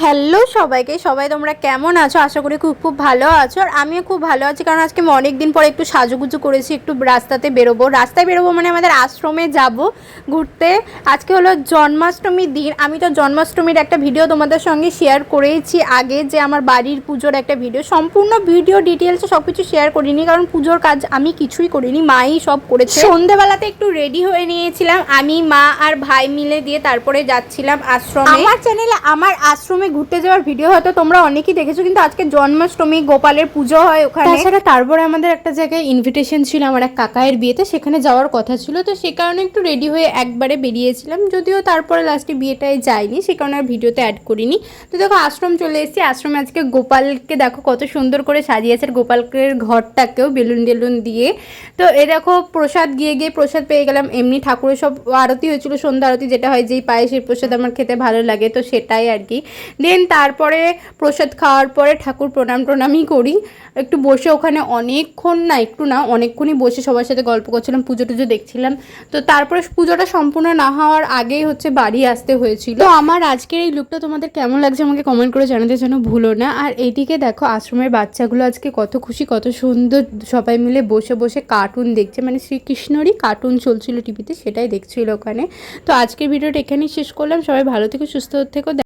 Hello সবাইকে, সবাই তোমরা কেমন আছো? আশা করি খুব খুব ভালো আছো। আর আমিও খুব ভালো আছি, কারণ আজকে আমি অনেক দিন পরে একটু সাজুগুজু করেছি, একটু রাস্তায় বেরোবো মানে আমাদের আশ্রমে যাব ঘুরতে। আজকে হলো জন্মাষ্টমীর দিন। আমি তো জন্মাষ্টমীর একটা ভিডিও তোমাদের সঙ্গে শেয়ার করেইছি আগে, যে আমার বাড়ির পুজোর একটা ভিডিও, সম্পূর্ণ ভিডিও ডিটেলসে সব কিছু শেয়ার করিনি, কারণ পুজোর কাজ আমি কিছুই করিনি, মাই সব করেছে। সন্ধেবেলাতে একটু রেডি হয়ে নিয়েছিলাম আমি, মা আর ভাই মিলে, দিয়ে তারপরে যাচ্ছিলাম আশ্রমে। আমার চ্যানেলে আমার আশ্রমে ঘুরতে যাওয়ার ভিডিও হয়তো তোমরা অনেকেই দেখেছো, কিন্তু আজকে জন্মাষ্টমী, গোপালের পুজো হয় ওখানে। তাছাড়া তারপরে আমাদের একটা জায়গায় ইনভিটেশন ছিল আমার এক কাকায়ের বিয়েতে, সেখানে যাওয়ার কথা ছিল, তো সে কারণে একটু রেডি হয়ে একবারে বেরিয়েছিলাম। যদিও তারপরে লাস্টে বিয়েটায় যাইনি, সে কারণে আর ভিডিওতে অ্যাড করিনি। তো দেখো আশ্রম চলে এসেছি। আশ্রমে আজকে গোপালকে দেখো কত সুন্দর করে সাজিয়েছে, গোপালের ঘরটাকেও বেলুন টেলুন দিয়ে। তো এ দেখো প্রসাদ গিয়ে প্রসাদ পেয়ে গেলাম। এমনি ঠাকুরের সব আরতি হয়েছিল, সন্ধ্যা আরতি যেটা হয়, যেই পায়েসের প্রসাদ আমার খেতে ভালো লাগে, তো সেটাই আর কি। দেন তারপরে প্রসাদ খাওয়ার পরে ঠাকুর প্রণামই করি, একটু বসে ওখানে অনেকক্ষণ না, একটু না অনেকক্ষণই বসে সবার সাথে গল্প করছিলাম, পুজো টুজো দেখছিলাম। তো তারপরে পুজোটা সম্পূর্ণ না হওয়ার আগেই হচ্ছে বাড়ি আসতে হয়েছিল। তো আমার আজকের এই লুকটা তোমাদের কেমন লাগছে আমাকে কমেন্ট করে জানাতে যেন ভুলো না। আর এইদিকে দেখো আশ্রমের বাচ্চাগুলো আজকে কত খুশি, কত সুন্দর, সবাই মিলে বসে বসে কার্টুন দেখছে, মানে শ্রীকৃষ্ণরই কার্টুন চলছিল টিভিতে, সেটাই দেখছিল ওখানে। তো আজকের ভিডিওটা এখানেই শেষ করলাম। সবাই ভালো থেকো, সুস্থ থেকো।